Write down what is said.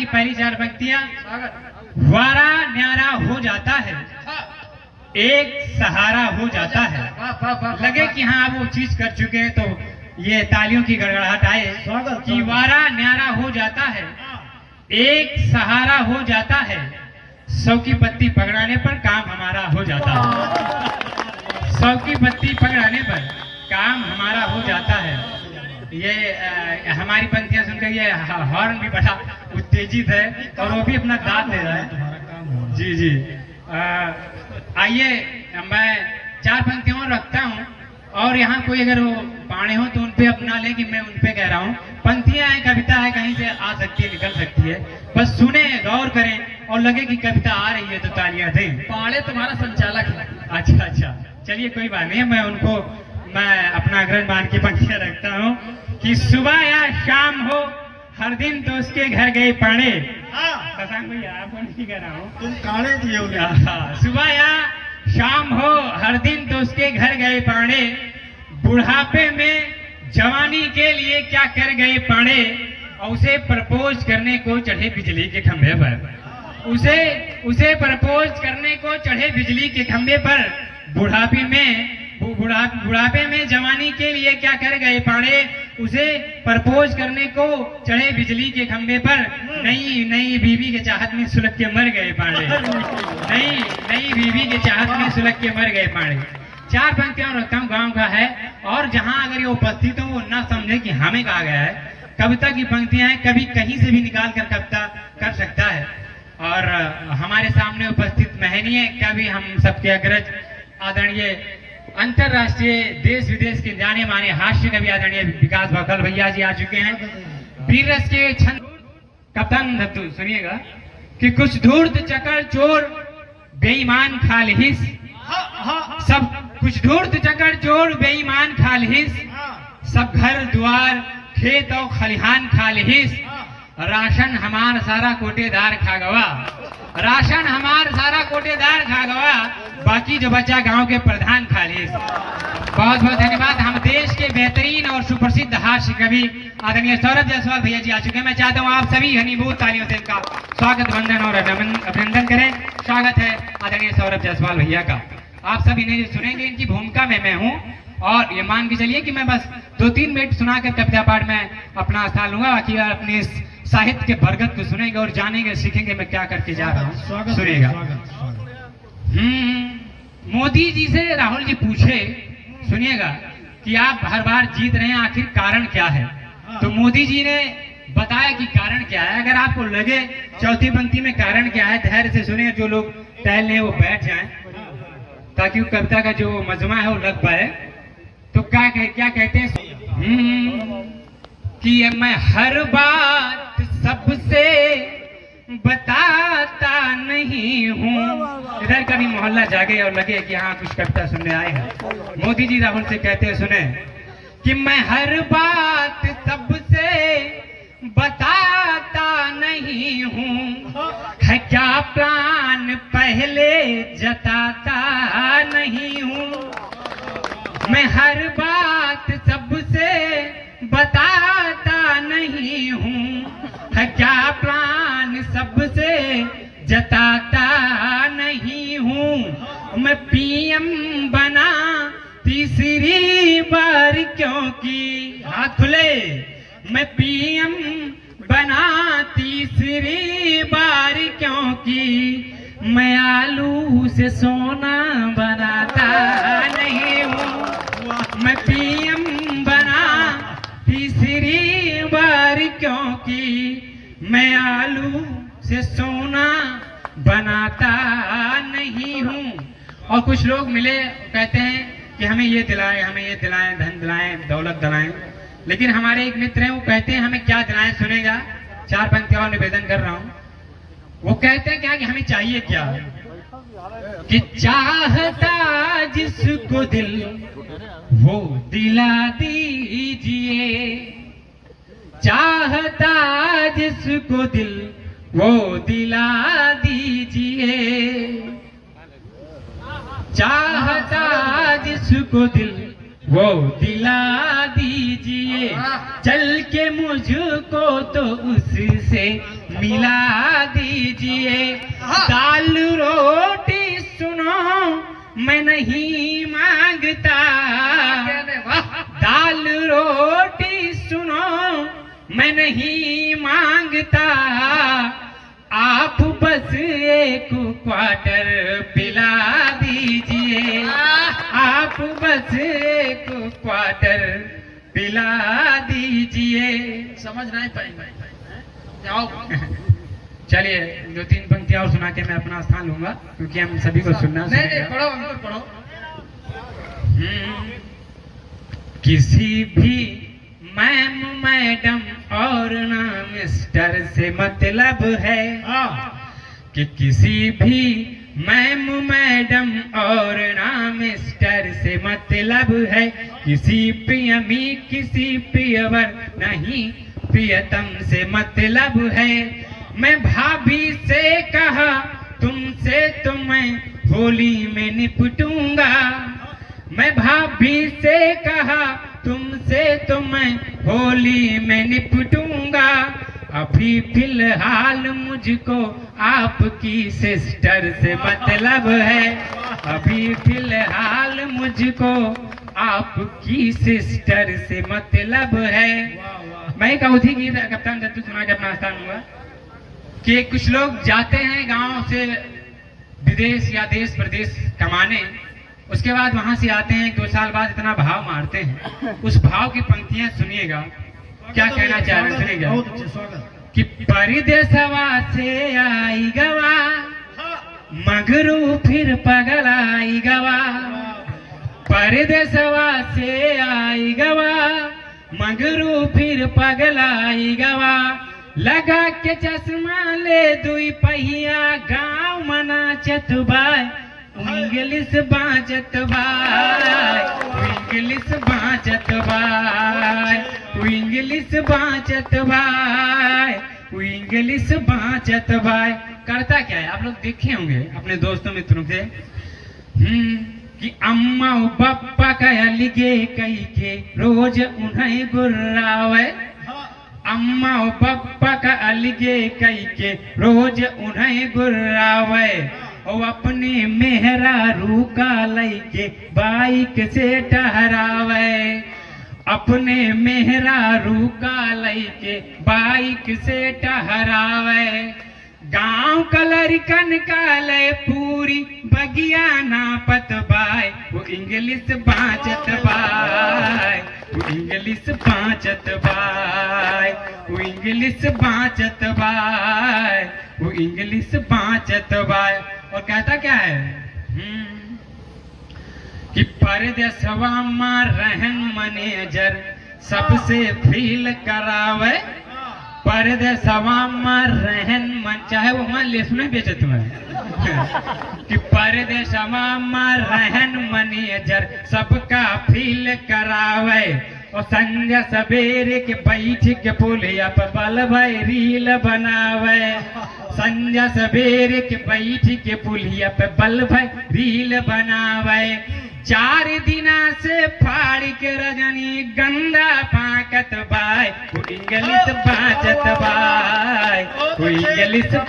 की पहली 4 पंक्तियां। वारा न्यारा हो जाता है, एक सहारा हो जाता है। लगे कि हाँ वो चीज कर चुके हैं तो ये तालियों की गड़गड़ाहट आए कि वारा न्यारा हो जाता है, एक सहारा हो जाता है, 100 की पत्ती पकड़ाने पर काम हमारा हो जाता है। 100 की पत्ती पकड़ाने पर काम हमारा हो जाता है। ये हमारी पंक्तियां सुनकर ये हॉर्न भी बड़ा उत्तेजित है और वो भी अपना दाद दे रहा है। जी जी, आइए मैं 4 पंक्तियां और रखता हूँ और यहाँ कोई अगर वो पाने हो तो उनपे अपना ले कि मैं उनपे कह रहा हूँ। पंक्तियां हैं, कविता है, कहीं से आ सकती है, निकल सकती है, बस सुने, गौर करें और लगे कि कविता आ रही है तो तालियां दें। पाड़े तुम्हारा संचालक है। अच्छा अच्छा, चलिए कोई बात नहीं, मैं अपना अग्रज मान की पंक्तियां रखता हूँ कि सुबह या शाम हो हर दिन तो उसके घर गए पाने। शशांक भैया आपको नहीं कह रहा हूँ, तुम काने दिए हो। सुबह या शाम हो हर दिन तो उसके घर गए पाने, बुढ़ापे में जवानी के लिए क्या कर गए पाने, और उसे प्रपोज करने को चढ़े बिजली के खंभे पर, उसे प्रपोज करने को चढ़े बिजली के खंभे पर, बुढ़ापे में जवानी के लिए क्या कर गए पाने, उसे प्रपोज करने को चढ़े बिजली के खंभे पर, नई बीवी के चाहत में सुलग के मर गए पाने, नई बीवी के चाहत में सुलग के मर गए पाने। 4 पंक्तियां रखता हूँ, गांव का है और जहां अगर ये उपस्थित हो वो ना समझे कि हमें कहा गया है। कविता की पंक्तियां हैं, कभी कहीं से भी निकाल कर कविता कर सकता है। और हमारे सामने उपस्थित महनीय कवि, हम सबके अग्रज आदरणीय अंतरराष्ट्रीय देश विदेश के जाने माने हास्य कवि आदरणीय विकास भक्कल भैया जी आ चुके हैं। वीर रस के छंद कप्तान धत्तू सुनिएगा कि कुछ धूर्त चकर चोर बेईमान खालिस, सब कुछ धूर्त चकर चोर बेईमान खालिस, सब घर द्वार खेत और खलिहान खालिस, राशन हमार सारा कोटेदार खा गवा, राशन हमार सारा कोटेदार खा गवा, बाकी जो बचा गांव के प्रधान खालिस। बहुत बहुत धन्यवाद। हम देश के बेहतरीन और सुप्रसिद्ध हास्य कवि आदरणीय सौरभ जायसवाल भैया जी आ चुके हैं। मैं चाहता हूं आप सभी घनीभूत तालियों से इनका स्वागत, वंदन और अभिनंदन करें। स्वागत है आदरणीय सौरभ जायसवाल भैया का। आप सभी ने सुनेंगे, इनकी भूमिका में मैं हूँ और ये मान के चलिए कि मैं बस 2-3 मिनट सुनाकर कविता पाठ में अपना स्थान लूंगा, बाकी अपने साहित्य के बरगद को सुनेंगे और जानेंगे, सीखेंगे मैं क्या करके जा रहा हूँ। सुनेगा। मोदी जी से राहुल जी पूछे, सुनिएगा, कि आप हर बार जीत रहे हैं, आखिर कारण क्या है? तो मोदी जी ने बताया कि कारण क्या है। अगर आपको लगे 4थी पंक्ति में कारण क्या है, धैर्य से सुने, जो लोग टहलने वो बैठ जाएं ताकि वो कविता का जो मजमा है वो लग पाए। तो क्या कहते हैं कि मैं हर बात सबसे बताता नहीं हूँ। इधर का भी मोहल्ला जागे और लगे कि हाँ कुछ कविता सुनने आए हैं। मोदी जी राहुल से कहते हैं, सुने कि मैं हर बात सबसे बताता नहीं हूँ, है क्या प्लान पहले जताता नहीं हूँ, मैं हर बात सबसे बताता नहीं हूँ, है क्या प्लान सबसे जताता नहीं हूँ, मैं पीएम बना तीसरी बार क्योंकि, हाथ खुले, मैं पीएम बना तीसरी बार क्योंकि, मैं आलू से सोना बनाता नहीं हूँ, मैं पीएम बना तीसरी बार क्योंकि, मैं आलू से सोना बनाता नहीं हूँ। और कुछ लोग मिले, कहते हैं कि हमें ये दिलाएं, हमें ये दिलाएं, धन दिलाएं, दौलत दिलाएं, लेकिन हमारे एक मित्र हैं, वो कहते हैं हमें क्या दिलाएं। सुनेगा, 4 पंक्तियों और निवेदन कर रहा हूँ। वो कहते हैं क्या कि हमें चाहिए क्या, कि चाहता जिसको दिल वो दिला दीजिए, चाहता जिसको दिल वो दिला दीजिए, चाहता जिसको दिल वो दिला दीजिए, चल के मुझको तो उससे मिला दीजिए। दाल रोटी सुनो मैं नहीं मांगता, दाल रोटी सुनो मैं नहीं मांगता, आप बस एक क्वार्टर पिला दीजिए, आप बस एक क्वार्टर पिला दीजिए। समझ नहीं पाएंगे। जाओ। चलिए 2-3 पंक्तियां और सुना के मैं अपना स्थान लूंगा, क्योंकि हम सभी को सुनना नहीं नहीं, सुनेगा। पढ़ो अंकुर पढ़ो। किसी भी मैम मैडम और ना मिस्टर से मतलब है, कि किसी भी मैम मैडम और ना मिस्टर से मतलब है, किसी प्रियमी किसी प्रियवर नहीं प्रियतम से मतलब है। मैं भाभी से कहा तुमसे तो मैं होली में निपटूंगा, मैं भाभी से कहा तुमसे तो मैं होली में निपटूंगा, अभी फिलहाल मुझको आपकी सिस्टर से मतलब है, अभी फिलहाल मुझको आपकी सिस्टर से मतलब है। मैं एक अवधि गीत कप्तान जत्तू सुना के अपना स्थान हुआ कि कुछ लोग जाते हैं गांव से विदेश या देश प्रदेश कमाने, उसके बाद वहां से आते हैं 2 साल बाद इतना भाव मारते हैं। उस भाव की पंक्तियां सुनिएगा, क्या कहना चाह रहे हैं सुनिएगा कि परदेसवा से आई गवा मगरू फिर पगल आई गवा, परदेसवा से आई गवा मगरू फिर पगल आई गवा, लगा के चश्मा ले 2 पहिया गाँव मना चतुबाई, इंग्लिश बाँचत बाय, इंग्लिश बाँचत बाय, इंग्लिश बाँचत बाय, इंग्लिश बाँचत बाय। करता क्या है, आप लोग देखे होंगे अपने दोस्तों मित्रों से कि अम्मा पप्पा कह लिगे कही के रोज उन्हें गुर्रावे, अम्मा पप्पा का अलगे कही के रोज उन्हें गुर्रावे, और अपने मेहरारू का लइके बाइक से टहरावे, अपने मेहरारू का लइके बाइक से टहरावे, गांव कलरिकन काले पूरी बगिया नापत बाय, वो इंग्लिश बाँचत बाय, वो इंग्लिश बाँचत बाय, वो इंग्लिश बाँचत बाय, वो इंग्लिश बाँचत बाय। और कहता क्या है कि परदेसवा मां रहन मैनेजर सबसे फील करावे, परदेसवा मां रहन मन, चाहे वो मान ले सुने बेचे तुम्हें कि परदेसवा मां रहन मैनेजर सबका फील करावे, और संजय सवेरे के बैठ के पुलिया पर बल भाई रील बनावे, संजय सवेरे के बैठ के पुलिया पे बल भाई रील बनावे, 4 दिना से फाड़ के रजनी गंदा पाकत बाय, वो इंग्लिश बाँचत बाय, वो इंग्लिश